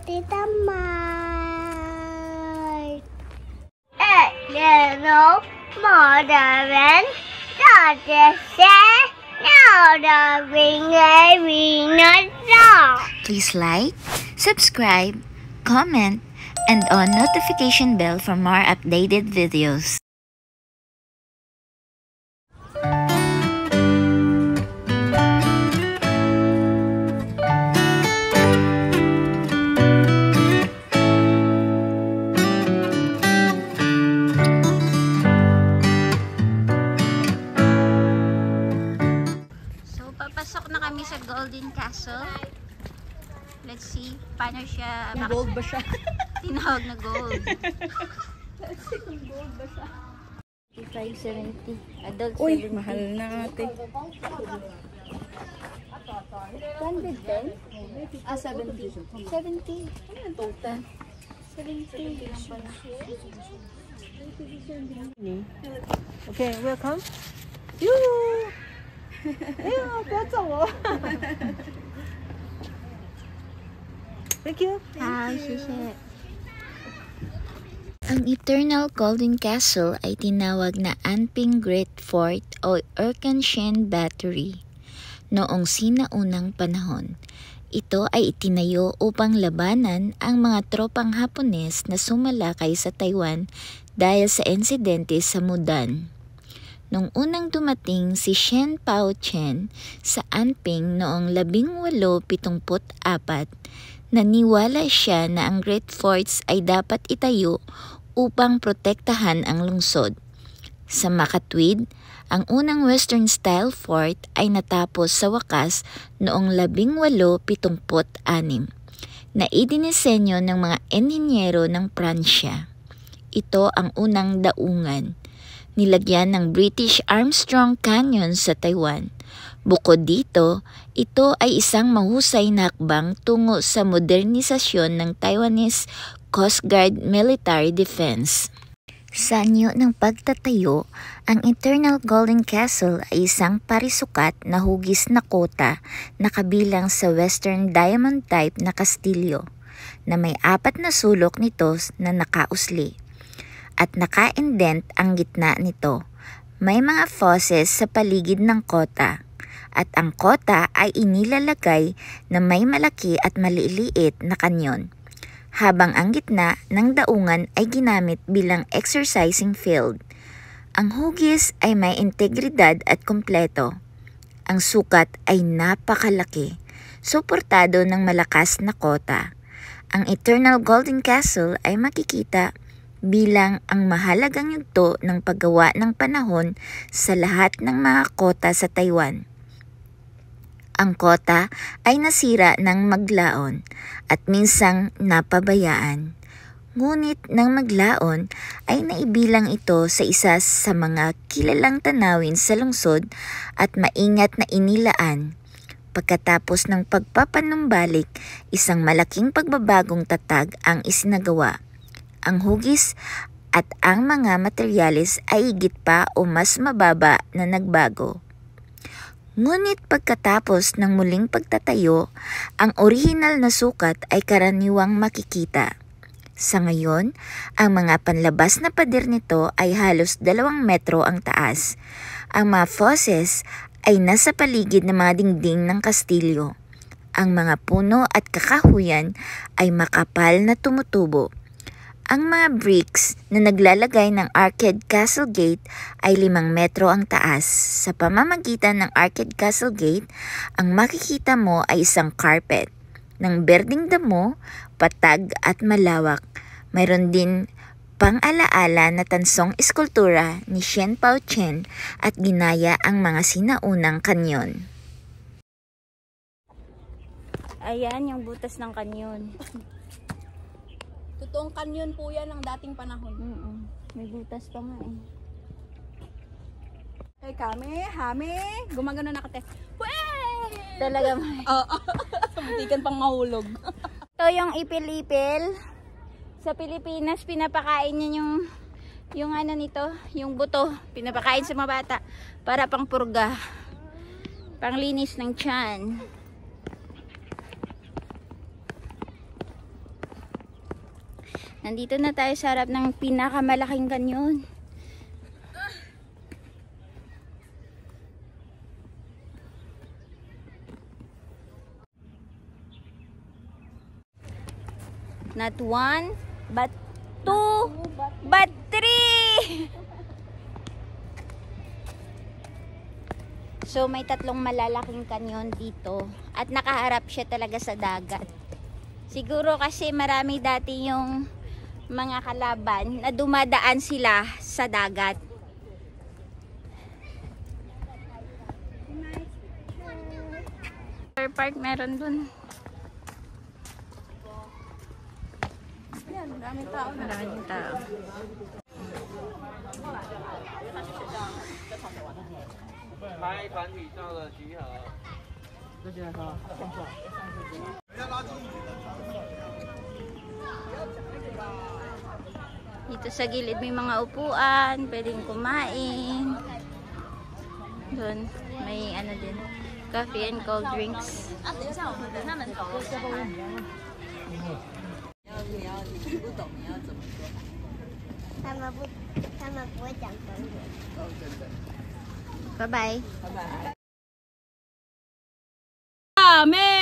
Tita Mart. Little mother and daughter said, now the ringer not wrong. Please like, subscribe, comment, and on notification bell for more updated videos. Papasok na kami sa Golden Castle. Let's see, paano siya... Gold ba siya? Tinawag na gold. Let's see kung gold ba siya. 570. Adult 70. Uy, mahal na ate. 110? Ah, 70. 70. Ano yung total? 70. Okay, welcome. Yoo! Yeah, that's all. Thank you. Hi, Shisha. Ang Eternal Golden Castle ay tinawag na Anping Great Fort o Erkanshin Battery. Noong sinaunang panahon, ito ay itinayo upang labanan ang mga tropang Hapones na sumalakay sa Taiwan dahil sa insidente sa Mudan. Nung unang dumating si Shen Pao-chen sa Anping noong 1874, naniwala siya na ang Great Forts ay dapat itayo upang protektahan ang lungsod. Sa makatwid, ang unang Western-style fort ay natapos sa wakas noong 1876 na idinisenyo ng mga inhinyero ng Pransya. Ito ang unang daungan. Nilagyan ng British Armstrong Canyon sa Taiwan. Bukod dito, ito ay isang mahusay na hakbang tungo sa modernisasyon ng Taiwanese Coast Guard Military Defense. Sa anyo ng pagtatayo, ang Eternal Golden Castle ay isang parisukat na hugis na kota na kabilang sa Western Diamond type na kastilyo na may 4 na sulok nito na nakausli. At naka-indent ang gitna nito. May mga fosses sa paligid ng kota. At ang kota ay inilalagay na may malaki at maliliit na kanyon. Habang ang gitna ng daungan ay ginamit bilang exercising field. Ang hugis ay may integridad at kumpleto. Ang sukat ay napakalaki, suportado ng malakas na kota. Ang Eternal Golden Castle ay makikita bilang ang mahalagang yugto ng paggawa ng panahon sa lahat ng mga kota sa Taiwan. Ang kota ay nasira ng maglaon at minsang napabayaan. Ngunit nang maglaon ay naibilang ito sa isa sa mga kilalang tanawin sa lungsod at maingat na inilaan. Pagkatapos ng pagpapanumbalik, isang malaking pagbabagong tatag ang isinagawa. Ang hugis at ang mga materyales ay higit pa o mas mababa na nagbago. Ngunit pagkatapos ng muling pagtatayo, ang orihinal na sukat ay karaniwang makikita. Sa ngayon, ang mga panlabas na pader nito ay halos 2 metro ang taas. Ang mga fosses ay nasa paligid ng mga dingding ng kastilyo. Ang mga puno at kakahuyan ay makapal na tumutubo. Ang mga bricks na naglalagay ng Arcade Castle Gate ay 5 metro ang taas. Sa pamamagitan ng Arcade Castle Gate, ang makikita mo ay isang carpet ng berdeng damo, patag at malawak. Mayroon din pang-alaala na tansong eskultura ni Shen Pao-chen at ginaya ang mga sinaunang kanyon. Ayan yung butas ng kanyon. Totoong kanyon po yan ng dating panahon. May butas pa nga eh. Hey kami, hami, gumagano na kate. Wey! Talaga may. Oo. Matikan pang mahulog. Ito yung ipil-ipil. Sa Pilipinas, pinapakain niya yung ano nito, yung buto. Pinapakain sa mga bata para pang purga. Panglinis ng tiyan. Nandito na tayo sa harap ng pinakamalaking kanyon. Not one, but two, but three! So may tatlong malalaking kanyon dito at nakaharap siya talaga sa dagat. Siguro kasi marami dati yung mga kalaban na dumadaan sila sa dagat. Park meron dun. Yan, maraming tao na. Maraming tao. Dito sa gilid may mga upuan, pwedeng kumain. Doon may ano din, coffee and cold drinks. 他们不会讲中文。Bye-bye. Kami